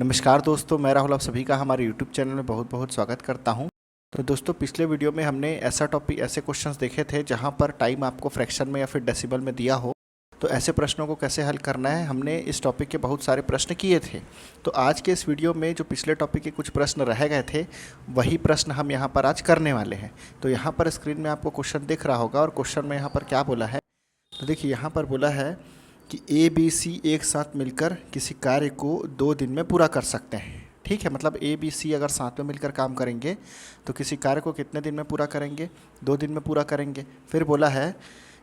नमस्कार दोस्तों, मैं राहुल आप सभी का हमारे YouTube चैनल में बहुत बहुत स्वागत करता हूं। तो दोस्तों, पिछले वीडियो में हमने ऐसे क्वेश्चंस देखे थे जहां पर टाइम आपको फ्रैक्शन में या फिर डेसिबल में दिया हो। तो ऐसे प्रश्नों को कैसे हल करना है, हमने इस टॉपिक के बहुत सारे प्रश्न किए थे। तो आज के इस वीडियो में जो पिछले टॉपिक के कुछ प्रश्न रह गए थे, वही प्रश्न हम यहाँ पर आज करने वाले हैं। तो यहाँ पर स्क्रीन में आपको क्वेश्चन दिख रहा होगा और क्वेश्चन में यहाँ पर क्या बोला है। तो देखिए, यहाँ पर बोला है कि ए बी सी एक साथ मिलकर किसी कार्य को 2 दिन में पूरा कर सकते हैं। ठीक है, मतलब ए बी सी अगर साथ में मिलकर काम करेंगे तो किसी कार्य को कितने दिन में पूरा करेंगे? 2 दिन में पूरा करेंगे। फिर बोला है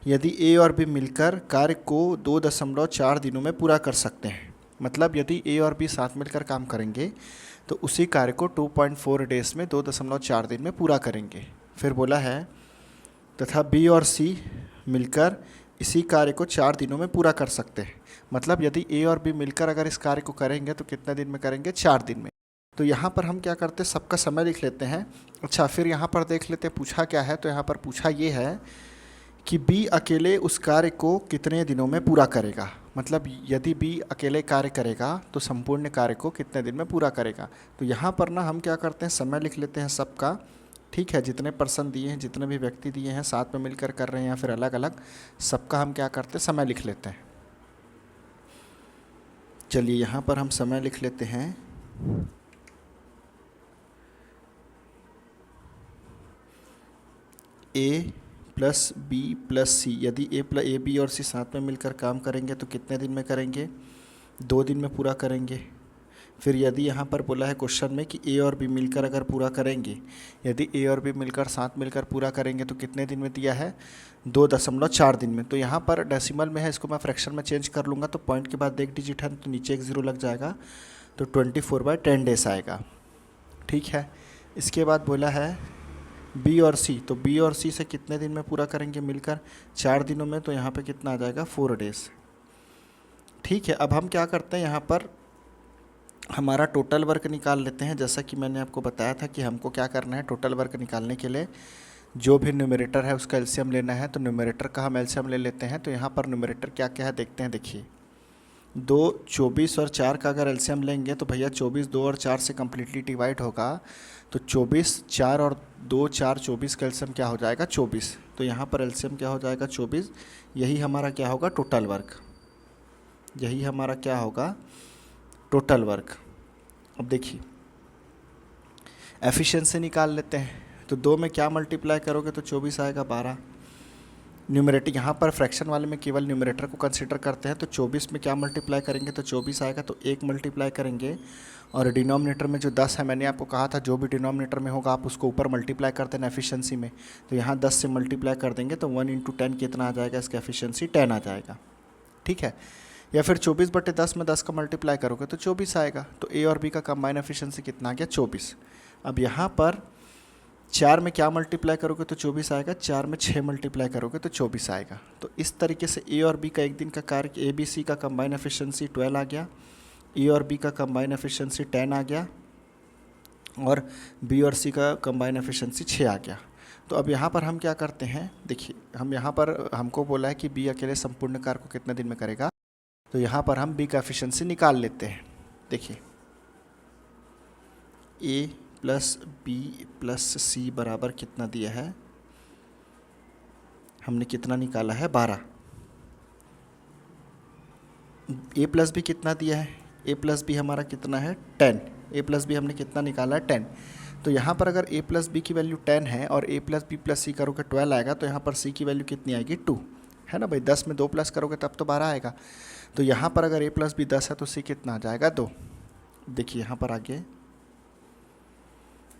यदि ए और बी मिलकर कार्य को 2.4 दिनों में पूरा कर सकते हैं। मतलब यदि ए और बी साथ मिलकर काम करेंगे तो उसी कार्य को 2.4 डेज में 2.4 दिन में पूरा करेंगे। फिर बोला है तथा बी और सी मिलकर इसी कार्य को 4 दिनों में पूरा कर सकते हैं। मतलब यदि ए और बी मिलकर अगर इस कार्य को करेंगे तो कितने दिन में करेंगे? 4 दिन में। तो यहाँ पर हम क्या करते हैं, सबका समय लिख लेते हैं। अच्छा, फिर यहाँ पर देख लेते हैं पूछा क्या है। तो यहाँ पर पूछा ये है कि बी अकेले उस कार्य को कितने दिनों में पूरा करेगा। मतलब यदि बी अकेले कार्य करेगा तो संपूर्ण कार्य को कितने दिन में पूरा करेगा। तो यहाँ पर ना हम क्या करते हैं, समय लिख लेते हैं सबका। ठीक है, जितने पर्सन दिए हैं, जितने भी व्यक्ति दिए हैं, साथ में मिलकर कर रहे हैं या फिर अलग अलग, सबका हम क्या करते हैं, समय लिख लेते हैं। चलिए यहाँ पर हम समय लिख लेते हैं। ए प्लस बी प्लस सी, यदि ए बी और सी साथ में मिलकर काम करेंगे तो कितने दिन में करेंगे? 2 दिन में पूरा करेंगे। फिर यदि यहाँ पर बोला है क्वेश्चन में कि ए और बी मिलकर अगर पूरा करेंगे, यदि ए और बी मिलकर साथ मिलकर पूरा करेंगे तो कितने दिन में दिया है? 2.4 दिन में। तो यहाँ पर डेसिमल में है, इसको मैं फ्रैक्शन में चेंज कर लूँगा तो पॉइंट के बाद एक डिजिट है तो नीचे एक 0 लग जाएगा, तो 24/10 डेज आएगा। ठीक है, इसके बाद बोला है बी और सी, तो बी और सी से कितने दिन में पूरा करेंगे मिलकर? 4 दिनों में। तो यहाँ पर कितना आ जाएगा? 4 डेज। ठीक है, अब हम क्या करते हैं, यहाँ पर हमारा टोटल वर्क निकाल लेते हैं। जैसा कि मैंने आपको बताया था कि हमको क्या करना है, टोटल वर्क निकालने के लिए जो भी न्यूमरेटर है उसका एलसीएम लेना है। तो न्यूमरेटर का हम एलसीएम ले लेते हैं। तो यहाँ पर न्यूमरेटर क्या क्या है देखते हैं। देखिए, 2, 24 और 4 का अगर एलसीएम लेंगे तो भैया 24 2 और 4 से कम्प्लीटली डिवाइड होगा। तो 24, 4 और 2, 4, 24 का एलसीएम क्या हो जाएगा? 24। तो यहाँ पर एलसीएम क्या हो जाएगा? 24। यही हमारा क्या होगा? Total work. यही हमारा क्या होगा? Total work. अब देखिए, एफिशिएंसी निकाल लेते हैं। तो 2 में क्या मल्टीप्लाई करोगे तो 24 आएगा, 12। न्यूमरेटर यहाँ पर फ्रैक्शन वाले में केवल न्यूमरेटर को कंसीडर करते हैं। तो 24 में क्या मल्टीप्लाई करेंगे तो 24 आएगा, तो 1 मल्टीप्लाई करेंगे। और डिनोमिनेटर में जो 10 है, मैंने आपको कहा था जो भी डिनोमिनेटर में होगा आप उसको ऊपर मल्टीप्लाई कर देना एफिशिएंसी में। तो यहाँ 10 से मल्टीप्लाई कर देंगे तो 1 × 10 कितना आ जाएगा? इसका एफिशिएंसी 10 आ जाएगा। ठीक है, या फिर 24/10 में 10 का मल्टीप्लाई करोगे तो 24 आएगा। तो ए और बी का कंबाइन एफिशिएंसी कितना आ गया? 24। अब यहाँ पर 4 में क्या मल्टीप्लाई करोगे तो 24 आएगा, 4 में 6 मल्टीप्लाई करोगे तो 24 आएगा। तो इस तरीके से ए और बी का एक दिन का कार्य, ए बी सी का कंबाइन एफिशिएंसी 12 आ गया, ए और बी का कंबाइन एफिशिएंसी 10 आ गया, और बी और सी का कंबाइन एफिशिएंसी 6 आ गया। तो अब यहाँ पर हम क्या करते हैं, देखिए, हम यहाँ पर हमको बोला है कि बी अकेले संपूर्ण कार्य को कितने दिन में करेगा। तो यहाँ पर हम बी का एफिशिएंसी निकाल लेते हैं। देखिए, ए प्लस बी प्लस सी बराबर कितना दिया है, हमने कितना निकाला है? 12। ए प्लस बी कितना दिया है? ए प्लस बी हमारा कितना है? 10। ए प्लस बी हमने कितना निकाला है? 10। तो यहाँ पर अगर ए प्लस बी की वैल्यू 10 है और ए प्लस बी प्लस सी करोगे 12 आएगा, तो यहाँ पर सी की वैल्यू कितनी आएगी? 2, है ना भाई। 10 में 2 प्लस करोगे तब तो 12 आएगा। तो यहाँ पर अगर ए प्लस बी 10 है तो सी कितना आ जाएगा? 2। देखिए यहाँ पर आगे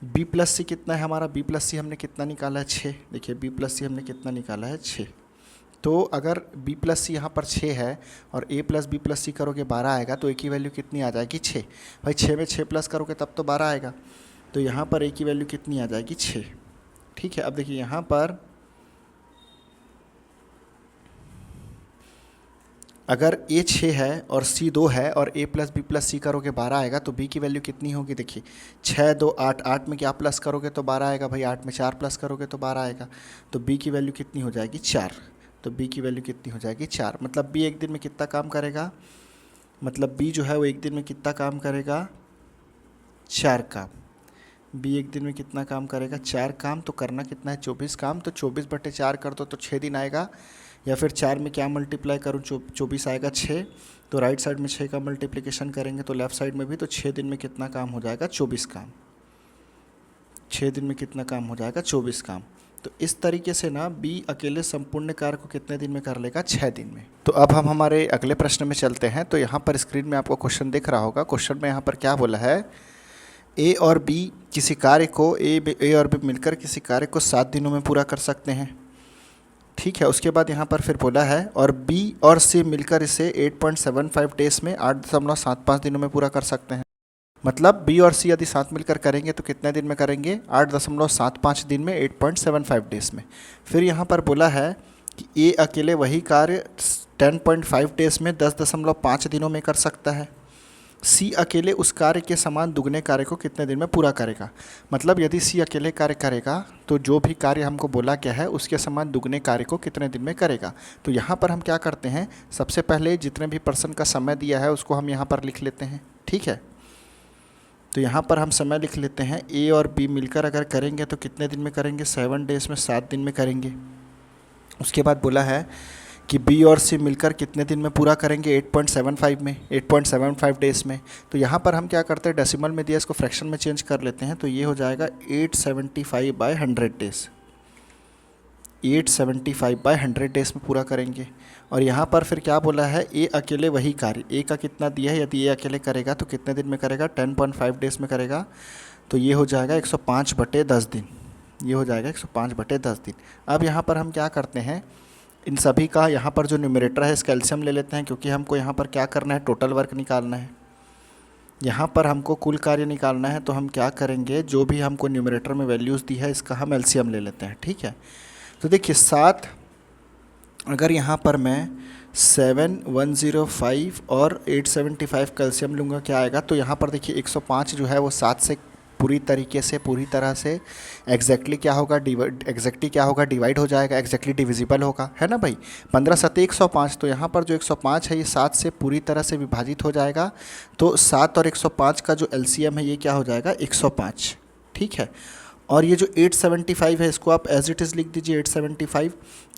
बी प्लस सी कितना है हमारा? बी प्लस सी हमने कितना निकाला है? 6। देखिए, बी प्लस सी हमने कितना निकाला है? 6। तो अगर बी प्लस सी यहाँ पर 6 है और ए प्लस बी प्लस सी करोगे 12 आएगा, तो ए की वैल्यू कितनी आ जाएगी? 6। भाई 6 में 6 प्लस करोगे तब तो 12 आएगा। तो यहाँ पर ए की वैल्यू कितनी आ जाएगी? 6। ठीक है, अब देखिए यहाँ पर अगर ए 6 है और सी 2 है और ए प्लस बी प्लस सी करोगे 12 आएगा, तो बी की वैल्यू कितनी होगी? देखिए, 6 2 8, 8 में क्या प्लस करोगे तो 12 आएगा भाई, 8 में 4 प्लस करोगे तो 12 आएगा। तो बी की वैल्यू कितनी हो जाएगी? 4। तो बी की वैल्यू कितनी हो जाएगी? 4। मतलब बी एक दिन में कितना काम करेगा? मतलब बी जो है वो एक दिन में कितना काम करेगा? 4 काम। बी एक दिन में कितना काम करेगा? 4 काम। तो करना कितना है? 24 काम। तो 24/4 कर दो तो 6 दिन आएगा। या फिर 4 में क्या मल्टीप्लाई करूँ? 24 आएगा 6। तो राइट साइड में 6 का मल्टीप्लिकेशन करेंगे तो लेफ्ट साइड में भी, तो 6 दिन में कितना काम हो जाएगा? 24 काम। 6 दिन में कितना काम हो जाएगा? 24 काम। तो इस तरीके से ना बी अकेले संपूर्ण कार्य को कितने दिन में कर लेगा? 6 दिन में। तो अब हम हमारे अगले प्रश्न में चलते हैं। तो यहाँ पर स्क्रीन में आपको क्वेश्चन दिख रहा होगा। क्वेश्चन में यहाँ पर क्या बोला है? ए और बी किसी कार्य को ए और बी मिलकर किसी कार्य को 7 दिनों में पूरा कर सकते हैं। ठीक है। उसके बाद यहाँ पर फिर बोला है और बी और सी मिलकर इसे 8.75 डेज में 8.75 दिनों में पूरा कर सकते हैं। मतलब बी और सी यदि साथ मिलकर करेंगे तो कितने दिन में करेंगे? 8.75 दिन में, 8.75 डेज में। फिर यहाँ पर बोला है कि ए अकेले वही कार्य 10.5 डेज में 10.5 दिनों में कर सकता है। सी अकेले उस कार्य के समान दुगने कार्य को कितने दिन में पूरा करेगा। मतलब यदि सी अकेले कार्य करेगा तो जो भी कार्य हमको बोला गया है उसके समान दुगने कार्य को कितने दिन में करेगा। तो यहाँ पर हम क्या करते हैं? सबसे पहले जितने भी पर्सन का समय दिया है उसको हम यहाँ पर लिख लेते हैं। ठीक है। तो यहाँ पर हम समय लिख लेते हैं। ए और बी मिलकर अगर करेंगे तो कितने दिन में करेंगे? 7 डेज में, 7 दिन में करेंगे। उसके बाद बोला है कि बी और सी मिलकर कितने दिन में पूरा करेंगे? 8.75 में, 8.75 डेज में। तो यहाँ पर हम क्या करते हैं? डेसिमल में दिया, इसको फ्रैक्शन में चेंज कर लेते हैं। तो ये हो जाएगा 875/100 डेज। 875/100 डेज में पूरा करेंगे। और यहाँ पर फिर क्या बोला है? ए अकेले वही कार्य, ए का कितना दिया है? यदि ए अकेले करेगा तो कितने दिन में करेगा? 10.5 डेज में करेगा। तो ये हो जाएगा 105/10 दिन। ये हो जाएगा 105/10 दिन। अब यहाँ पर हम क्या करते हैं? इन सभी का यहाँ पर जो न्यूमरेटर है इसका एलसीएम ले लेते हैं, क्योंकि हमको यहाँ पर क्या करना है? टोटल वर्क निकालना है। यहाँ पर हमको कुल कार्य निकालना है। तो हम क्या करेंगे? जो भी हमको न्यूमरेटर में वैल्यूज़ दी है इसका हम एलसीएम ले लेते हैं। ठीक है। तो देखिए 7, अगर यहाँ पर मैं 7, 105 और 875 का एलसीएम लूँगा क्या आएगा? तो यहाँ पर देखिए 105 जो है वो 7 से पूरी तरह से एग्जैक्टली क्या होगा? डिवाइड हो जाएगा, एग्जैक्टली डिविजिबल होगा, है ना भाई। 15 7 105। तो यहाँ पर जो 105 है ये 7 से पूरी तरह से विभाजित हो जाएगा। तो 7 और 105 का जो एलसीएम है ये क्या हो जाएगा? 105। ठीक है। और ये जो 875 है इसको आप एज इट इज़ लिख दीजिए 875।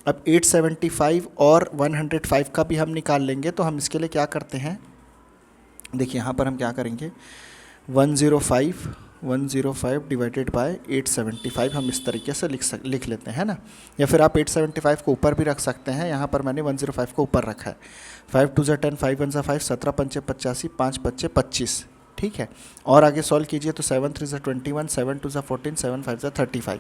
अब 875 और 105 का भी हम निकाल लेंगे। तो हम इसके लिए क्या करते हैं? देखिए यहाँ पर हम क्या करेंगे? 105 डिवाइडेड बाय 875 हम इस तरीके से लिख लेते हैं ना। या फिर आप 875 को ऊपर भी रख सकते हैं। यहाँ पर मैंने 105 को ऊपर रखा है। 5 2 10, 5 1 5, 17 5 85, 5 5 25। ठीक है। और आगे सॉल्व कीजिए तो 7 3 21, 7 2 14, 7 5 35।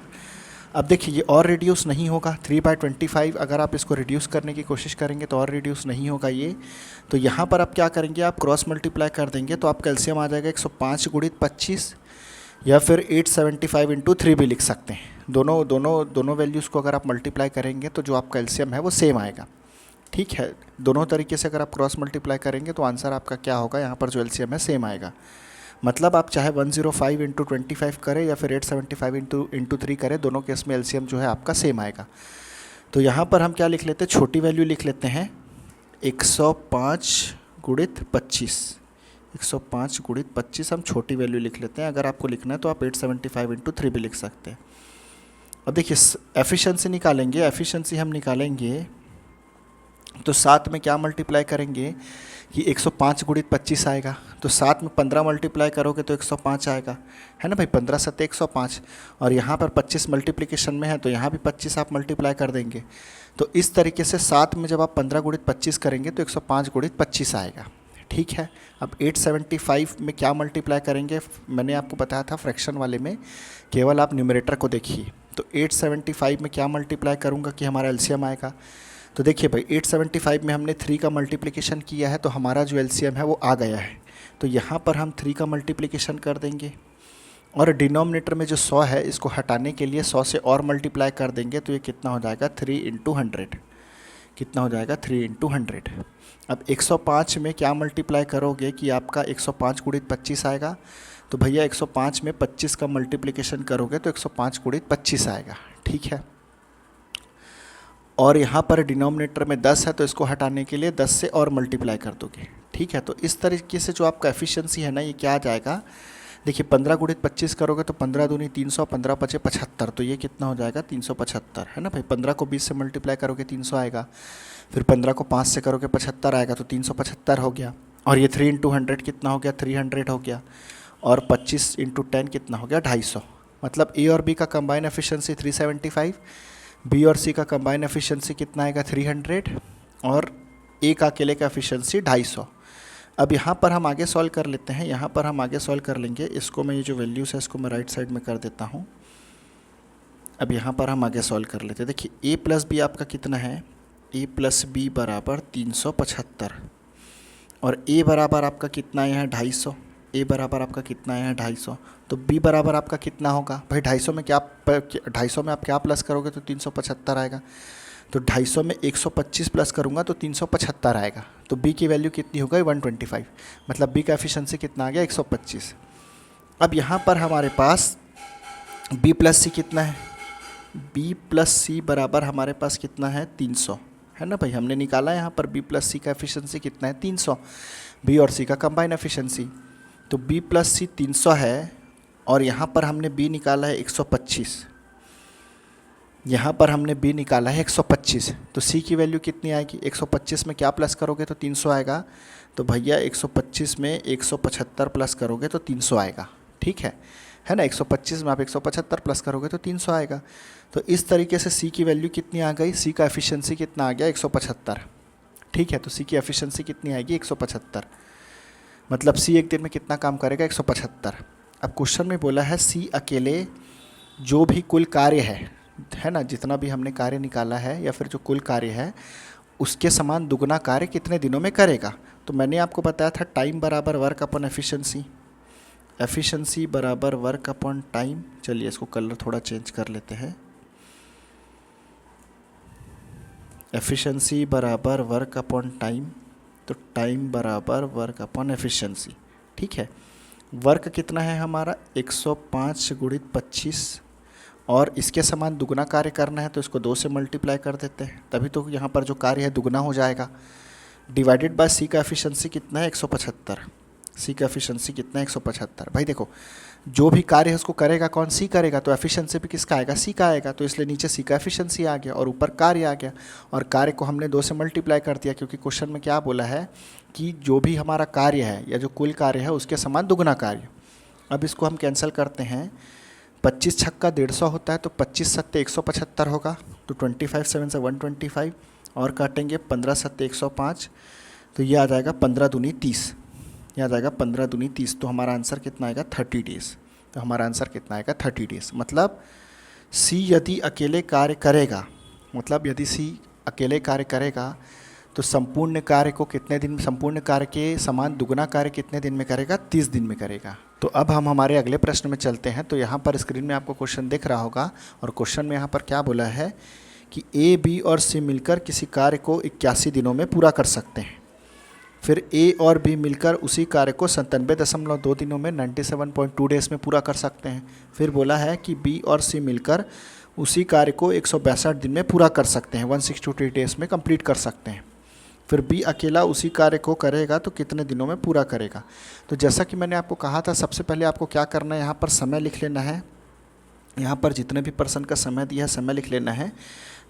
अब देखिए ये और रिड्यूस नहीं होगा। 3/25 अगर आप इसको रिड्यूस करने की कोशिश करेंगे तो और रिड्यूस नहीं होगा ये। तो यहाँ पर आप क्या करेंगे? आप क्रॉस मल्टीप्लाई कर देंगे तो आपका एलसीएम आ जाएगा 105 गुणित 25, या फिर 875 × 3 भी लिख सकते हैं। दोनों वैल्यूज़ को अगर आप मल्टीप्लाई करेंगे तो जो आपका एलसीएम है वो सेम आएगा। ठीक है। दोनों तरीके से अगर आप क्रॉस मल्टीप्लाई करेंगे तो आंसर आपका क्या होगा? यहाँ पर जो एलसीएम है सेम आएगा। मतलब आप चाहे 105 × 25 करें या फिर 875 × 3 करें, दोनों केस में एलसीएम जो है आपका सेम आएगा। तो यहाँ पर हम क्या लिख लेते हैं? छोटी वैल्यू लिख लेते हैं 105 गुणित 25। 105 गुणित 25 हम छोटी वैल्यू लिख लेते हैं। अगर आपको लिखना है तो आप 875 × 3 भी लिख सकते हैं। अब देखिए एफिशिएंसी निकालेंगे। एफिशिएंसी हम निकालेंगे तो 7 में क्या मल्टीप्लाई करेंगे कि 105 गुणित 25 आएगा। तो 7 में 15 मल्टीप्लाई करोगे तो 105 आएगा, है ना भाई। 15 7 105। और यहाँ पर 25 मल्टीप्लिकेशन में है तो यहाँ भी 25 आप मल्टीप्लाई कर देंगे। तो इस तरीके से 7 में जब आप 15 गुणित 25 करेंगे तो 105 गुणित 25 आएगा। ठीक है। अब 875 में क्या मल्टीप्लाई करेंगे? मैंने आपको बताया था फ्रैक्शन वाले में केवल आप न्यूमरेटर को देखिए। तो 875 में क्या मल्टीप्लाई करूँगा कि हमारा एलसीएम आएगा? तो देखिए भाई 875 में हमने 3 का मल्टीप्लिकेशन किया है तो हमारा जो एलसीएम है वो आ गया है। तो यहाँ पर हम 3 का मल्टीप्लिकेशन कर देंगे और डिनोमिनेटर में जो 100 है इसको हटाने के लिए 100 से और मल्टीप्लाई कर देंगे। तो ये कितना हो जाएगा? 3 × 100। कितना हो जाएगा? 3 × 100। अब 105 में क्या मल्टीप्लाई करोगे कि आपका 105 गुणित 25 आएगा। तो भैया 105 में 25 का मल्टीप्लिकेशन करोगे तो 105 गुणित 25 आएगा। ठीक है। और यहाँ पर डिनोमिनेटर में 10 है तो इसको हटाने के लिए 10 से और मल्टीप्लाई कर दोगे। ठीक है। तो इस तरीके से जो आपका एफिशिएंसी है ना ये क्या आ जाएगा? देखिए 15 गुणित 25 करोगे तो 15 दूनी 300, 15 पचे 75, तो ये कितना हो जाएगा 375, है ना भाई। 15 को 20 से मल्टीप्लाई करोगे 300 आएगा, फिर 15 को 5 से करोगे 75 आएगा, तो 375 हो गया। और ये 3 इंटू 100 कितना हो गया, 300 हो गया। और 25 इंटू 10 कितना हो गया, 250। मतलब ए और बी का कंबाइन एफिशिएंसी 375, बी और सी का कंबाइन एफिशिएंसी कितना आएगा 300, और ए का अकेले का एफिशिएंसी 250। अब यहाँ पर हम आगे सॉल्व कर लेते हैं, यहाँ पर हम आगे सॉल्व कर लेंगे। इसको मैं ये जो वैल्यूज़ है इसको मैं राइट साइड में कर देता हूँ। अब यहाँ पर हम आगे सॉल्व कर लेते हैं। देखिए ए प्लस बी आपका कितना है, ए प्लस बी बराबर 375, और ए बराबर आपका कितना है यहाँ 250। ए बराबर आपका कितना है 250, तो बी बराबर आपका कितना होगा भाई, 250 में क्या 250 में आप क्या प्लस करोगे तो 375 आएगा। तो 250 में 125 प्लस करूँगा तो 375 आएगा। तो बी की वैल्यू कितनी हो गई 125, मतलब बी का एफिशिएंसी कितना आ गया 125। अब यहाँ पर हमारे पास बी प्लस सी कितना है, बी प्लस सी बराबर हमारे पास कितना है 300, है ना भाई। हमने निकाला यहाँ पर बी प्लस सी का एफिशिएंसी कितना है 300, बी और सी का कंबाइन एफिशिएंसी। तो बी प्लस सी 300 है, और यहाँ पर हमने बी निकाला है 125, यहाँ पर हमने बी निकाला है 125। तो सी की वैल्यू कितनी आएगी, 125 में क्या प्लस करोगे तो 300 आएगा। तो भैया 125 में 175 प्लस करोगे तो 300 आएगा, ठीक है ना। 125 में आप 175 प्लस करोगे तो 300 आएगा। तो इस तरीके से सी की वैल्यू कितनी आ गई, सी का एफिशिएंसी कितना आ गया 175, ठीक है। तो सी की एफिशिएंसी कितनी आएगी 175, मतलब सी एक दिन में कितना काम करेगा 175। अब क्वेश्चन में बोला है सी अकेले जो भी कुल कार्य है ना, जितना भी हमने कार्य निकाला है या फिर जो कुल कार्य है उसके समान दुगना कार्य कितने दिनों में करेगा। तो मैंने आपको बताया था टाइम बराबर वर्क अपॉन एफिशिएंसी, एफिशिएंसी बराबर वर्क अपॉन टाइम। चलिए इसको कलर थोड़ा चेंज कर लेते हैं। एफिशिएंसी बराबर वर्क अपॉन टाइम, तो टाइम बराबर वर्क अपॉन एफिशिएंसी, ठीक है। वर्क कितना है हमारा 105 गुणित 25, और इसके समान दुगना कार्य करना है तो इसको 2 से मल्टीप्लाई कर देते हैं, तभी तो यहाँ पर जो कार्य है दुगना हो जाएगा। डिवाइडेड बाय सी का एफिशिएंसी कितना है 175, सी का एफिशिएंसी कितना है 175। भाई देखो जो भी कार्य है उसको करेगा कौन, सी करेगा, तो एफिशिएंसी भी किसका आएगा, सी का आएगा। तो इसलिए नीचे सी का एफिशिएंसी आ गया और ऊपर कार्य आ गया, और कार्य को हमने 2 से मल्टीप्लाई कर दिया, क्योंकि क्वेश्चन में क्या बोला है कि जो भी हमारा कार्य है या जो कुल कार्य है उसके समान दुगना कार्य। अब इसको हम कैंसिल करते हैं, 25 छक्का 150 होता है, तो 25 सत्ते 175 होगा, तो 25 7 से 125, और काटेंगे 15 सत्ते 105, तो ये आ जाएगा 15 दूनी 30, ये आ जाएगा 15 दूनी 30। तो हमारा आंसर कितना आएगा 30 डेज़। तो हमारा आंसर कितना आएगा 30 डेज़। मतलब सी यदि अकेले कार्य करेगा, मतलब यदि सी अकेले कार्य करेगा तो संपूर्ण कार्य को कितने दिन, संपूर्ण कार्य के समान दुगना कार्य कितने दिन में करेगा, 30 दिन में करेगा। तो अब हम हमारे अगले प्रश्न में चलते हैं। तो यहाँ पर स्क्रीन में आपको क्वेश्चन दिख रहा होगा, और क्वेश्चन में यहाँ पर क्या बोला है कि ए बी और सी मिलकर किसी कार्य को 81 दिनों में पूरा कर सकते हैं। फिर ए और बी मिलकर उसी कार्य को 97.2 दिनों में 97.2 डेज़ में पूरा कर सकते हैं। फिर बोला है कि बी और सी मिलकर उसी कार्य को 162 दिन में पूरा कर सकते हैं, 162 डेज़ में कंप्लीट कर सकते हैं। फिर बी अकेला उसी कार्य को करेगा तो कितने दिनों में पूरा करेगा। तो जैसा कि मैंने आपको कहा था, सबसे पहले आपको क्या करना है, यहाँ पर समय लिख लेना है। यहाँ पर जितने भी पर्सन का समय दिया है समय लिख लेना है।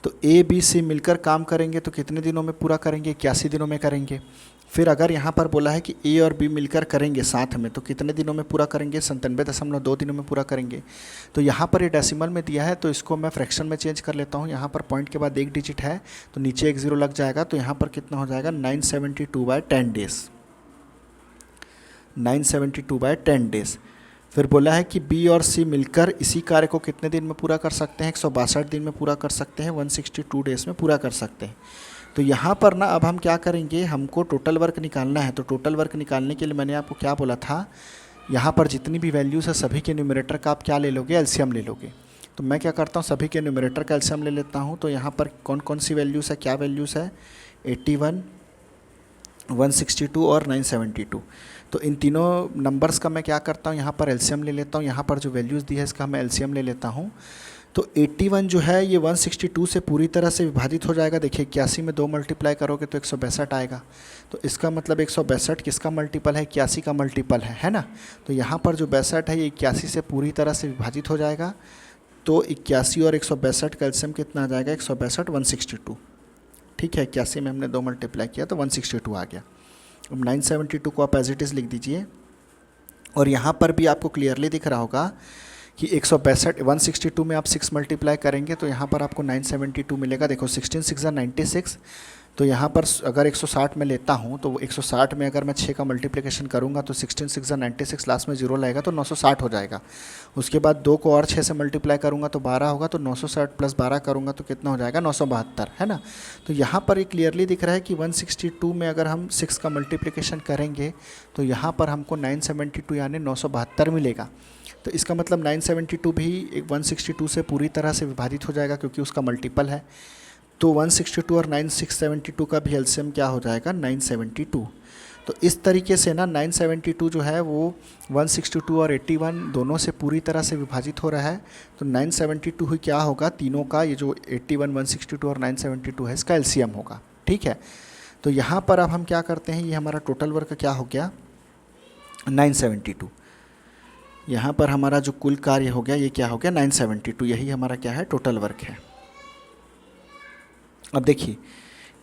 तो ए बी सी मिलकर काम करेंगे तो कितने दिनों में पूरा करेंगे, 81 दिनों में करेंगे। फिर अगर यहाँ पर बोला है कि ए और बी मिलकर करेंगे साथ में तो कितने दिनों में पूरा करेंगे, 97.2 दिनों में पूरा करेंगे। तो यहाँ पर ये डेसिमल में दिया है तो इसको मैं फ्रैक्शन में चेंज कर लेता हूँ। यहाँ पर पॉइंट के बाद 1 डिजिट है तो नीचे 1 0 लग जाएगा, तो यहाँ पर कितना हो जाएगा 972/10 डेज़, 972/10 डेज़। फिर बोला है कि बी और सी मिलकर इसी कार्य को कितने दिन में पूरा कर सकते हैं, 162 दिन में पूरा कर सकते हैं, 162 डेज़ में पूरा कर सकते हैं। तो यहाँ पर ना अब हम क्या करेंगे, हमको टोटल वर्क निकालना है। तो टोटल वर्क निकालने के लिए मैंने आपको क्या बोला था, यहाँ पर जितनी भी वैल्यूज़ है सभी के न्यूमरेटर का आप क्या ले लोगे, एलसीएम ले लोगे। तो मैं क्या करता हूँ, सभी के न्यूमरेटर का एलसीएम ले लेता हूँ। तो यहाँ पर कौन कौन सी वैल्यूज़ है, क्या वैल्यूज़ है, 81, 162 और 972। तो इन तीनों नंबर्स का मैं क्या करता हूँ, यहाँ पर एलसीएम ले लेता हूँ। यहाँ पर जो वैल्यूज़ दी है इसका मैं एलसीएम ले लेता हूँ। तो 81 जो है ये 162 से पूरी तरह से विभाजित हो जाएगा। देखिए 81 में 2 मल्टीप्लाई करोगे तो 162 आएगा। तो इसका मतलब 162 किसका मल्टीपल है, 81 का मल्टीपल है ना। तो यहाँ पर जो 62 है ये 81 से पूरी तरह से विभाजित हो जाएगा। तो 81 और 162 का एलसीएम कितना आ जाएगा, 162 162। ठीक है, 81 में हमने 2 मल्टीप्लाई किया तो 162 आ गया। अब 972 को आप एज इट इज़ लिख दीजिए। और यहाँ पर भी आपको क्लियरली दिख रहा होगा कि 162 में आप 6 मल्टीप्लाई करेंगे तो यहाँ पर आपको 972 मिलेगा। देखो 16 6 96, तो यहाँ पर अगर 160 में लेता हूँ तो 160 में अगर मैं 6 का मल्टीप्लिकेशन करूँगा तो 16 6 96, लास्ट में 0 लगेगा तो 960 हो जाएगा। उसके बाद 2 को और 6 से मल्टीप्लाई करूँगा तो 12 होगा, तो 960 प्लस 12 करूँगा तो कितना हो जाएगा, 972, है ना। तो यहाँ पर ये क्लियरली दिख रहा है कि 162 में अगर हम 6 का मल्टीप्लिकेशन करेंगे तो यहाँ पर हमको 972 यानी 972 मिलेगा। तो इसका मतलब 972 भी 162 से पूरी तरह से विभाजित हो जाएगा क्योंकि उसका मल्टीपल है। तो 162 और 972 का भी एलसीएम क्या हो जाएगा, 972। तो इस तरीके से ना 972 जो है वो 162 और 81 दोनों से पूरी तरह से विभाजित हो रहा है। तो 972 ही क्या होगा, तीनों का, ये जो 81 162 और 972 है इसका एलसीएम होगा। ठीक है, तो यहाँ पर अब हम क्या करते हैं, ये हमारा टोटल वर्क क्या हो गया, 972। यहाँ पर हमारा जो कुल कार्य हो गया ये क्या हो गया, 972। यही हमारा क्या है, टोटल वर्क है। अब देखिए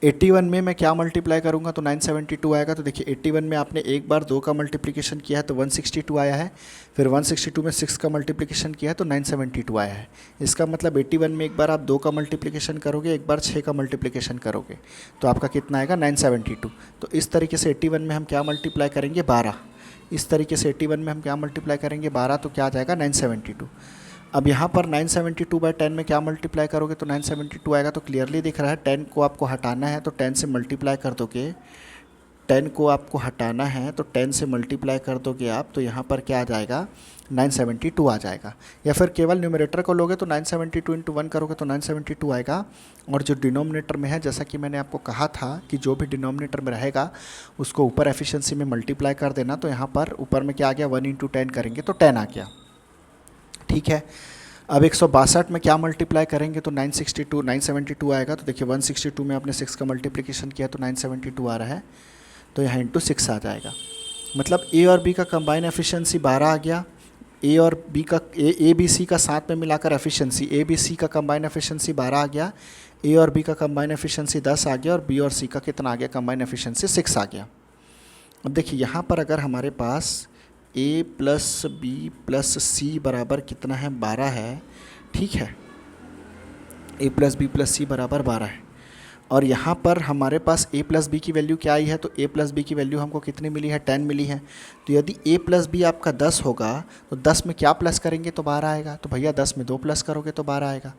81 में मैं क्या मल्टीप्लाई करूँगा तो 972 आएगा। तो देखिए 81 में आपने एक बार 2 का मल्टीप्लिकेशन किया है तो 162 आया है, फिर 162 में 6 का मल्टीप्लिकेशन किया है तो 972 आया है। इसका मतलब 81 में एक बार आप 2 का मल्टीप्लिकेशन करोगे, एक बार 6 का मल्टीप्लिकेशन करोगे तो आपका कितना आएगा, 972। तो इस तरीके से 81 में हम क्या मल्टीप्लाई करेंगे, 12। इस तरीके से 81 में हम क्या मल्टीप्लाई करेंगे, 12, तो क्या आ जाएगा, 972। अब यहाँ पर 972/10 में क्या मल्टीप्लाई करोगे तो 972 आएगा। तो क्लियरली दिख रहा है 10 को आपको हटाना है तो 10 से मल्टीप्लाई कर दोगे, 10 को आपको हटाना है तो 10 से मल्टीप्लाई कर दोगे आप, तो यहाँ पर क्या आ जाएगा, 972 आ जाएगा। या फिर केवल न्यूमरेटर को लोगे तो 972 × 1 करोगे तो 972 आएगा। और जो डिनोमिनेटर में है, जैसा कि मैंने आपको कहा था कि जो भी डिनोमिनेटर में रहेगा उसको ऊपर एफिशिएंसी में मल्टीप्लाई कर देना। तो यहाँ पर ऊपर में क्या आ गया, 1 × 10 करेंगे तो 10 आ गया। ठीक है, अब 162 में क्या मल्टीप्लाई करेंगे तो 972 आएगा। तो देखिए 162 में आपने 6 का मल्टीप्लिकेशन किया तो 972 आ रहा है, तो यहाँ इंटू 6 आ जाएगा। मतलब ए और बी का कंबाइन एफिशिएंसी 12 आ गया। ए और बी का ए बी सी का साथ में मिलाकर एफिशिएंसी, ए बी सी का कंबाइन एफिशिएंसी 12 आ गया, ए और बी का कंबाइन एफिशिएंसी 10 आ गया, और बी और सी का कितना आ गया, कंबाइन एफिशिएंसी 6 आ गया। अब देखिए यहाँ पर अगर हमारे पास a प्लस बी प्लस सी बराबर कितना है, 12 है। ठीक है, a प्लस बी प्लस सी बराबर 12 है। और यहाँ पर हमारे पास a प्लस बी की वैल्यू क्या आई है, तो a प्लस बी की वैल्यू हमको कितनी मिली है, 10 मिली है। तो यदि a प्लस बी आपका 10 होगा तो 10 में क्या प्लस करेंगे तो 12 आएगा। तो भैया 10 में 2 प्लस करोगे तो 12 आएगा।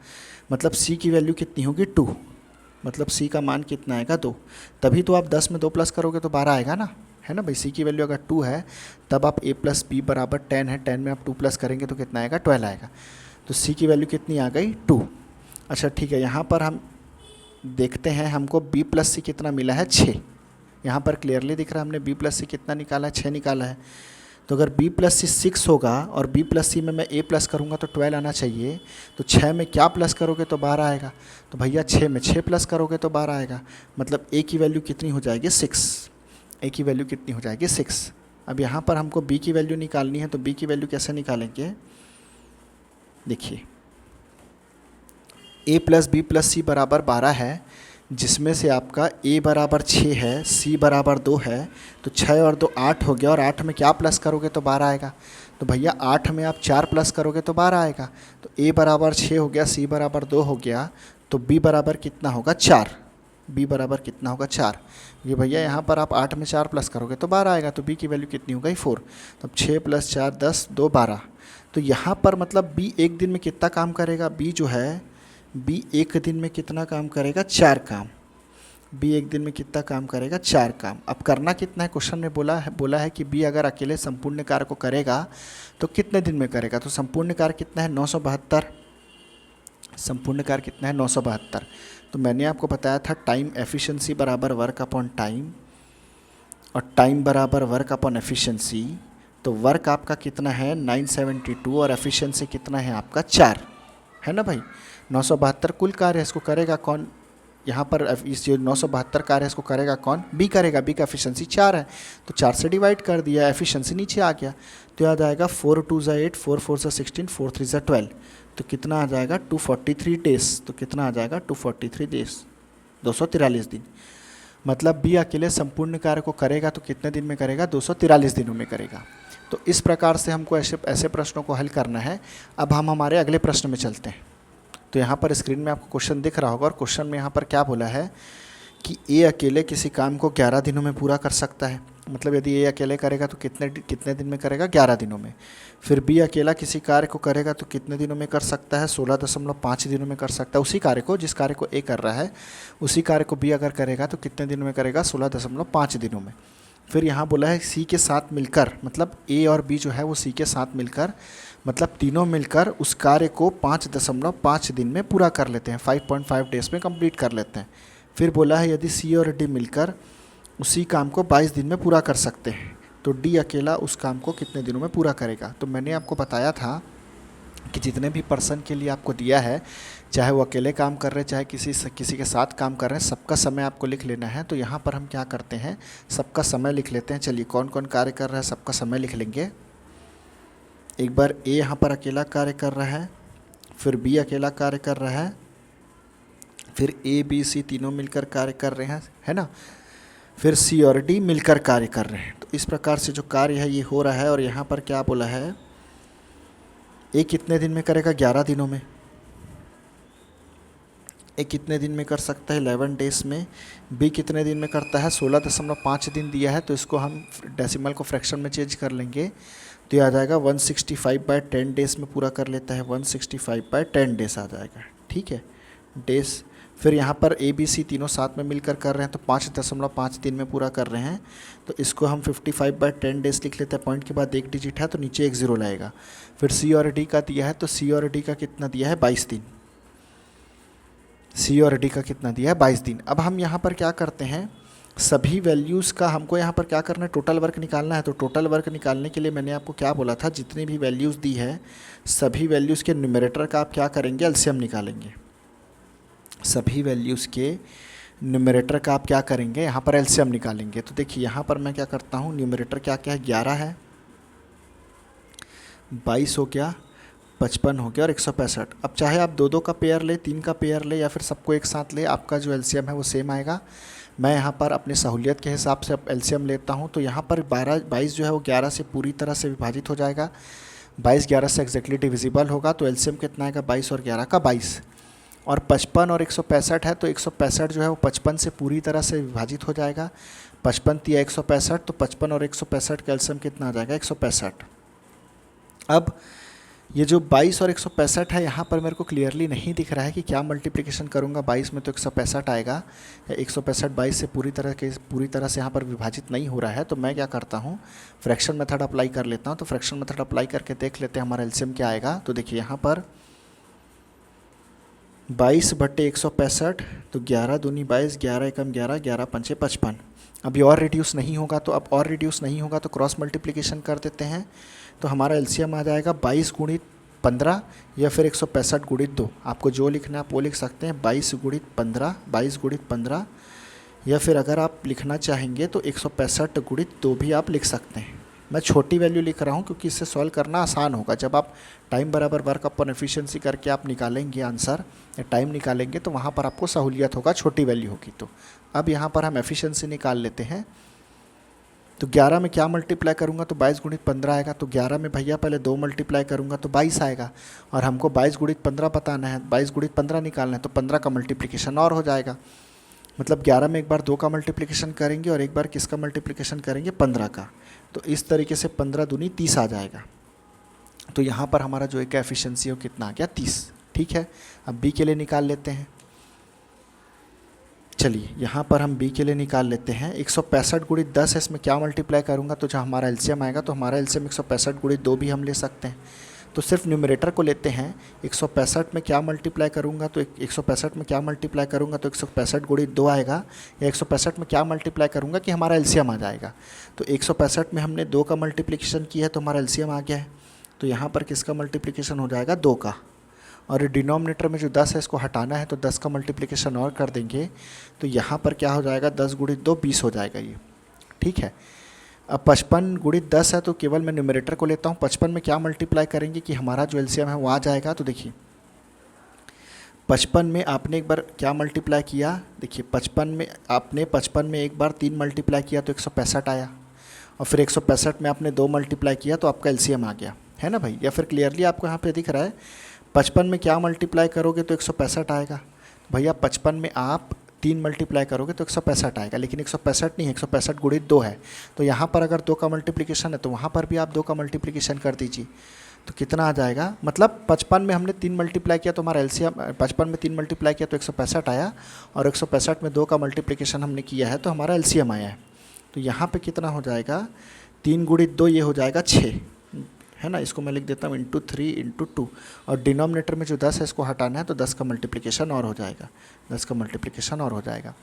मतलब c की वैल्यू कितनी होगी, 2। मतलब c का मान कितना आएगा, 2। तभी तो आप 10 में 2 प्लस करोगे तो 12 आएगा ना, है ना भाई। सी की वैल्यू अगर 2 है तब आप a प्लस बी बराबर 10 है, 10 में आप 2 प्लस करेंगे तो कितना आएगा, 12 आएगा। तो सी की वैल्यू कितनी आ गई, 2। अच्छा ठीक है, यहाँ पर हम देखते हैं हमको b प्लस सी कितना मिला है, 6। यहाँ पर क्लियरली दिख रहा है हमने b प्लस सी कितना निकाला है, 6 निकाला है। तो अगर b प्लस सी 6 होगा और b प्लस सी में मैं a प्लस करूँगा तो 12 आना चाहिए। तो 6 में क्या प्लस करोगे तो 12 आएगा। तो भैया 6 में 6 प्लस करोगे तो 12 आएगा। मतलब a की वैल्यू कितनी हो जाएगी, 6। a की वैल्यू कितनी हो जाएगी, 6। अब यहाँ पर हमको b की वैल्यू निकालनी है, तो b की वैल्यू कैसे निकालेंगे, देखिए a प्लस बी प्लस सी बराबर 12 है, जिसमें से आपका a बराबर 6 है, c बराबर 2 है। तो 6 और 2 8 हो गया, और 8 में क्या प्लस करोगे तो 12 आएगा। तो भैया 8 में आप 4 प्लस करोगे तो 12 आएगा। तो a बराबर 6 हो गया, c बराबर 2 हो गया, तो b बराबर कितना होगा, 4। b बराबर कितना होगा, 4। ये भैया यहाँ पर आप 8 में 4 प्लस करोगे तो 12 आएगा। तो b की वैल्यू कितनी हो गई, 4। तब 6 + 4 10 2 12। तो यहाँ पर मतलब b एक दिन में कितना काम करेगा, b जो है b एक दिन में कितना काम करेगा, 4 काम। b एक दिन में कितना काम करेगा, 4 काम। अब करना कितना है, क्वेश्चन में बोला है कि b अगर अकेले संपूर्ण कार्य को करेगा तो कितने दिन में करेगा। तो संपूर्ण कार्य कितना है, 972। संपूर्ण कार्य कितना है, 972। तो मैंने आपको बताया था टाइम एफिशिएंसी बराबर वर्क अपॉन टाइम, और टाइम बराबर वर्क अपॉन एफिशिएंसी। तो वर्क आपका कितना है, 972, और एफिशिएंसी कितना है आपका, 4, है ना भाई। 972 कुल कार्य है, इसको करेगा कौन, यहाँ पर इस जो 972 कार्य है इसको करेगा कौन, बी करेगा। बी का एफिशिएंसी 4 है तो 4 से डिवाइड कर दिया, एफिशिएंसी नीचे आ गया। तो याद आएगा 4 2 ज़ा 8, 4 4 ज़ा 16, 4 3 ज़ा 12, तो कितना आ जाएगा 243 डेज। तो कितना आ जाएगा 243 डेज, 243 दिन। मतलब बी अकेले संपूर्ण कार्य को करेगा तो कितने दिन में करेगा, 243 दिनों में करेगा। तो इस प्रकार से हमको ऐसे प्रश्नों को हल करना है। अब हम हमारे अगले प्रश्न में चलते हैं। तो यहाँ पर स्क्रीन में आपको क्वेश्चन दिख रहा होगा और क्वेश्चन में यहाँ पर क्या बोला है कि ए अकेले किसी काम को 11 दिनों में पूरा कर सकता है। मतलब यदि ए अकेले करेगा तो कितने दिन में करेगा, 11 दिनों में। फिर बी अकेला किसी कार्य को करेगा तो कितने दिनों में कर सकता है, 16.5 दिनों में कर सकता है। उसी कार्य को, जिस कार्य को ए कर रहा है उसी कार्य को बी अगर करेगा तो कितने दिनों में करेगा, 16.5 दिनों में। फिर यहाँ बोला है सी के साथ मिलकर, मतलब ए और बी जो है वो सी के साथ मिलकर, मतलब तीनों मिलकर उस कार्य को 5.5 दिन में पूरा कर लेते हैं, 5.5 डेज में कंप्लीट कर लेते हैं। फिर बोला है यदि सी और डी मिलकर उसी काम को 22 दिन में पूरा कर सकते हैं तो डी अकेला उस काम को कितने दिनों में पूरा करेगा। तो मैंने आपको बताया था कि जितने भी पर्सन के लिए आपको दिया है, चाहे वो अकेले काम कर रहे हैं चाहे किसी के साथ काम कर रहे हैं, सबका समय आपको लिख लेना है। तो यहाँ पर हम क्या करते हैं, सबका समय लिख लेते हैं। चलिए कौन कौन कार्य कर रहा है सबका समय लिख लेंगे। एक बार ए यहाँ पर अकेला कार्य कर रहा है, फिर बी अकेला कार्य कर रहा है, फिर ए बी सी तीनों मिलकर कार्य कर रहे हैं, है ना। फिर सी और डी मिलकर कार्य कर रहे हैं। तो इस प्रकार से जो कार्य है ये हो रहा है। और यहाँ पर क्या बोला है, ए कितने दिन में करेगा, 11 दिनों में। ए कितने दिन में कर सकता है, 11 डेज में। बी कितने दिन में करता है, 16.5 दिन दिया है तो इसको हम डेसिमल को फ्रैक्शन में चेंज कर लेंगे तो याद आएगा 165/10 डेज में पूरा कर लेता है, 165/10 डेज आ जाएगा, ठीक है, डेज। फिर यहाँ पर ए बी सी तीनों साथ में मिलकर कर रहे हैं तो 5.5 दिन में पूरा कर रहे हैं तो इसको हम 55/10 डेज लिख लेते हैं। पॉइंट के बाद एक डिजिट है तो नीचे एक ज़ीरो लाएगा। फिर सी और डी का दिया है तो सी और डी का कितना दिया है, 22 दिन। सी और डी का कितना दिया है, 22 दिन। अब हम यहाँ पर क्या करते हैं, सभी वैल्यूज़ का हमको यहाँ पर क्या करना है, टोटल वर्क निकालना है। तो टोटल वर्क निकालने के लिए मैंने आपको क्या बोला था, जितनी भी वैल्यूज़ दी है सभी वैल्यूज़ के न्यूमरेटर का आप क्या करेंगे, एलसीएम निकालेंगे। सभी वैल्यूज़ के न्यूमरेटर का आप क्या करेंगे, यहाँ पर एलसीएम निकालेंगे। तो देखिए यहाँ पर मैं क्या करता हूँ, न्यूमरेटर क्या क्या है, 11 है, 22 हो गया, 55 हो गया और 165। अब चाहे आप 2-2 का पेयर ले, 3 का पेयर ले या फिर सबको एक साथ ले, आपका जो एलसीएम है वो सेम आएगा। मैं यहाँ पर अपनी सहूलियत के हिसाब से एलसीएम लेता हूँ। तो यहाँ पर 22 जो है वो 11 से पूरी तरह से विभाजित हो जाएगा, 22 11 से एग्जैक्टली डिविजिबल होगा। तो एलसीएम कितना आएगा, 22 और 11 का 22। और 55 और 165 है तो 165 जो है वो 55 से पूरी तरह से विभाजित हो जाएगा। 55 या 165 तो 55 और 165 का एलसीएम कितना आ जाएगा, 165। अब ये जो 22 और 165 है यहाँ पर मेरे को क्लियरली नहीं दिख रहा है कि क्या मल्टीप्लिकेशन करूँगा 22 में तो 165 आएगा या 165 22 से पूरी तरह से यहाँ पर विभाजित नहीं हो रहा है। तो मैं क्या करता हूँ, फ्रैक्शन मेथड अप्लाई कर लेता हूँ। तो फ्रैक्शन मेथड अप्लाई करके देख लेते हैं हमारा एलसीएम क्या आएगा। तो देखिए यहाँ पर 22/165 तो 11 दूनी 22, 11 एकम 11, 11 पंचे 55। अभी और रिड्यूस नहीं होगा तो अब और रिड्यूस नहीं होगा तो क्रॉस मल्टीप्लिकेशन कर देते हैं। तो हमारा एलसीएम आ जाएगा 22 गुणित 15 या फिर 165 गुणित 2, आपको जो लिखना है आप वो लिख सकते हैं। 22 गुणित 15, 22 गुणित 15 या फिर अगर आप लिखना चाहेंगे तो 165 गुणित 2 भी आप लिख सकते हैं। मैं छोटी वैल्यू लिख रहा हूँ क्योंकि इससे सॉल्व करना आसान होगा। जब आप टाइम बराबर वर्क अपॉन एफिशिएंसी करके आप निकालेंगे आंसर या टाइम निकालेंगे तो वहाँ पर आपको सहूलियत होगा, छोटी वैल्यू होगी। तो अब यहाँ पर हम एफिशिएंसी निकाल लेते हैं। तो 11 में क्या मल्टीप्लाई करूँगा तो 22 गुणित 15 आएगा। तो 11 में भैया पहले 2 मल्टीप्लाई करूँगा तो 22 आएगा और हमको 22 गुणित 15 बताना है, 22 गुणित 15 निकालना है। तो 15 का मल्टीप्लिकेशन और हो जाएगा, मतलब 11 में एक बार 2 का मल्टीप्लिकेशन करेंगे और एक बार किसका मल्टीप्लिकेशन करेंगे, 15 का। तो इस तरीके से 15 दूनी 30 आ जाएगा। तो यहाँ पर हमारा जो एक एफिशिएंसी है वो कितना आ गया, 30, ठीक है। अब बी के लिए निकाल लेते हैं। चलिए यहाँ पर हम बी के लिए निकाल लेते हैं। 165 गुणित 10 है, इसमें क्या मल्टीप्लाई करूँगा तो जो हमारा एलसीएम आएगा, तो हमारा एलसीएम 165 गुणित 2 भी हम ले सकते हैं। तो सिर्फ न्यूमरेटर को लेते हैं। 165 में क्या मल्टीप्लाई करूँगा तो 165 में क्या मल्टीप्लाई करूँगा तो 165 गुणित 2 आएगा, या 165 में क्या मल्टीप्लाई करूँगा कि हमारा एलसीएम आ जाएगा। तो 165 में हमने 2 का मल्टीप्लिकेशन किया है तो हमारा एलसीएम आ गया है। तो यहाँ पर किसका मल्टीप्लिकेशन हो जाएगा, 2 का। और डिनोमिनेटर में जो 10 है इसको हटाना है, तो 10 का मल्टीप्लिकेशन और कर देंगे तो यहाँ पर क्या हो जाएगा, 10 गुणित 2 20 हो जाएगा ये। ठीक है, अब 55 गुणित 10 है तो केवल मैं न्यूमरेटर को लेता हूँ। 55 में क्या मल्टीप्लाई करेंगे कि हमारा जो एलसीएम है वो आ जाएगा। तो देखिए 55 में आपने एक बार क्या मल्टीप्लाई किया, देखिए 55 में आपने 55 में एक बार 3 मल्टीप्लाई किया तो 165 आया, और फिर 165 में आपने 2 मल्टीप्लाई किया तो आपका एलसीएम आ गया, है ना भाई। या फिर क्लियरली आपको यहाँ पे दिख रहा है 55 में क्या मल्टीप्लाई करोगे तो 165 आएगा। भैया 55 में आप 3 मल्टीप्लाई करोगे तो 165 आएगा, लेकिन 165 नहीं है, 165 गुणित 2 है। तो यहाँ पर अगर 2 का मल्टीप्लिकेशन है तो वहाँ पर भी आप 2 का मल्टीप्लिकेशन कर दीजिए, तो कितना आ जाएगा, मतलब 55 में हमने 3 मल्टीप्लाई किया तो हमारा एलसीएम, 55 में 3 मल्टीप्लाई किया तो 165 आया, और 165 में 2 का मल्टीप्लिकेशन हमने किया है तो हमारा एलसीएम आया है। तो यहाँ पे कितना हो जाएगा, 3 गुणित 2 ये हो जाएगा 6, है ना। इसको मैं लिख देता हूँ इंटू 3 इंटू 2, और डिनोमिनेटर में जो 10 है इसको हटाना है तो 10 का मल्टीप्लिकेशन और हो जाएगा, 10 का मल्टीप्लिकेशन और हो जाएगा।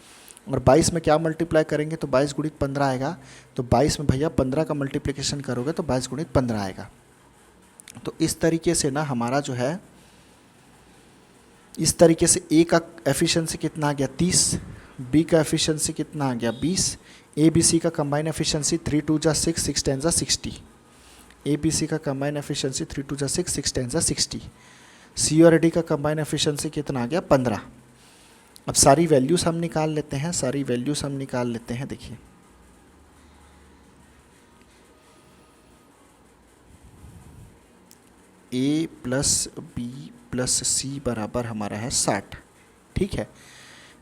और 22 में क्या मल्टीप्लाई करेंगे तो 22 गुणित 15 आएगा, तो 22 में भैया 15 का मल्टीप्लिकेशन करोगे तो 22 गुणित 15 आएगा। तो इस तरीके से ना हमारा जो है, इस तरीके से ए का एफिशिएंसी कितना आ गया 30, बी का एफिशिएंसी कितना आ गया 20, ए बी सी का कंबाइन एफिशिएंसी 3 2 जा 6 6 10 जा 60, ए बी सी का कंबाइन एफिशिएंसी 3 2 जा 6 6 10 जा 60, सी और डी का कंबाइन एफिशिएंसी कितना आ गया 15। अब सारी वैल्यूज़ हम निकाल लेते हैं, सारी वैल्यूज़ हम निकाल लेते हैं। देखिए ए प्लस बी प्लस सी बराबर हमारा है 60, ठीक है,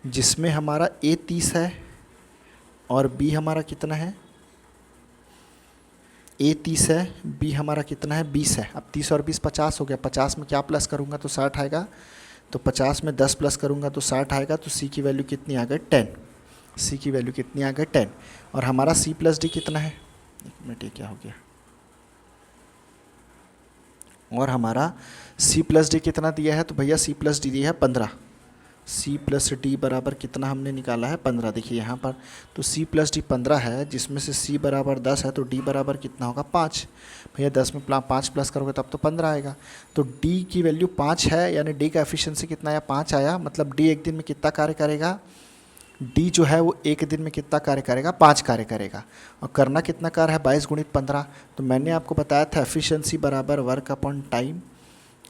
जिसमें हमारा ए 30 है और बी हमारा कितना है, ए 30 है, बी हमारा कितना है 20 है। अब 30 और 20 50 हो गया, 50 में क्या प्लस करूँगा तो 60 आएगा, तो 50 में 10 प्लस करूँगा तो 60 आएगा। तो सी की वैल्यू कितनी आ गई 10, सी की वैल्यू कितनी आ गई 10। और हमारा सी प्लस डी कितना है, एक मिनट ये क्या हो गया, और हमारा सी प्लस डी कितना दिया है तो भैया सी प्लस डी दिया है 15, सी प्लस डी बराबर कितना हमने निकाला है 15। देखिए यहाँ पर तो सी प्लस डी 15 है, जिसमें से सी बराबर 10 है तो डी बराबर कितना होगा 5। भैया 10 में 5 प्लस करोगे तब तो 15 आएगा। तो डी की वैल्यू 5 है, यानी डी का एफिशिएंसी कितना आया 5 आया, मतलब डी एक दिन में कितना कार्य करेगा, डी जो है वो एक दिन में कितना कार्य करेगा 5 कार्य करेगा। और करना कितना कार्य है 22 गुणित 15। तो मैंने आपको बताया था एफिशिएंसी बराबर वर्क अपॉन टाइम,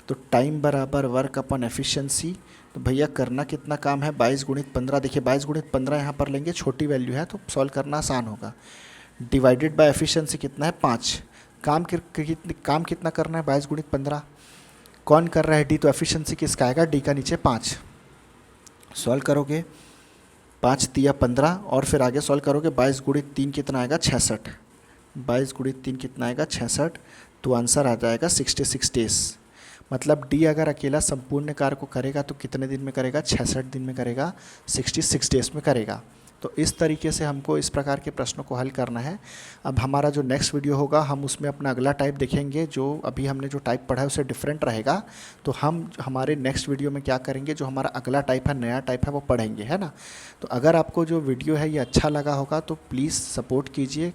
तो टाइम बराबर वर्क अपॉन एफिशिएंसी। तो भैया करना कितना काम है 22 गुणित 15। देखिए 22 गुणित 15 यहाँ पर लेंगे, छोटी वैल्यू है तो सॉल्व करना आसान होगा। डिवाइडेड बाय एफिशिएंसी कितना है 5। काम कितना करना है 22 गुणित 15, कौन कर रहा है डी, तो एफिशिएंसी किसका आएगा डी का नीचे 5। सॉल्व करोगे 5 तिया 15, और फिर आगे सॉल्व करोगे 22 गुणित 3 कितना आएगा 66, 22 गुणित 3 कितना आएगा 66, तो आंसर आ जाएगा 66 डेज। मतलब डी अगर अकेला संपूर्ण कार्य को करेगा तो कितने दिन में करेगा 66 दिन में करेगा, 66 डेज में करेगा। तो इस तरीके से हमको इस प्रकार के प्रश्नों को हल करना है। अब हमारा जो नेक्स्ट वीडियो होगा हम उसमें अपना अगला टाइप देखेंगे, जो अभी हमने जो टाइप पढ़ा है उससे डिफरेंट रहेगा। तो हम हमारे नेक्स्ट वीडियो में क्या करेंगे, जो हमारा अगला टाइप है, नया टाइप है, वो पढ़ेंगे, है ना। तो अगर आपको जो वीडियो है ये अच्छा लगा होगा तो प्लीज़ सपोर्ट कीजिए,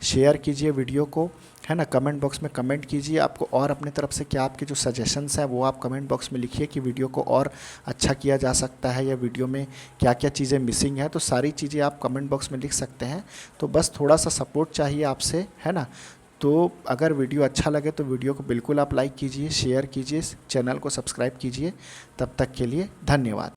शेयर कीजिए वीडियो को, है ना। कमेंट बॉक्स में कमेंट कीजिए, आपको और अपने तरफ से क्या आपके जो सजेशंस हैं वो आप कमेंट बॉक्स में लिखिए कि वीडियो को और अच्छा किया जा सकता है, या वीडियो में क्या क्या चीज़ें मिसिंग हैं, तो सारी चीज़ें आप कमेंट बॉक्स में लिख सकते हैं। तो बस थोड़ा सा सपोर्ट चाहिए आपसे, है ना। तो अगर वीडियो अच्छा लगे तो वीडियो को बिल्कुल आप लाइक कीजिए, शेयर कीजिए, चैनल को सब्सक्राइब कीजिए। तब तक के लिए धन्यवाद।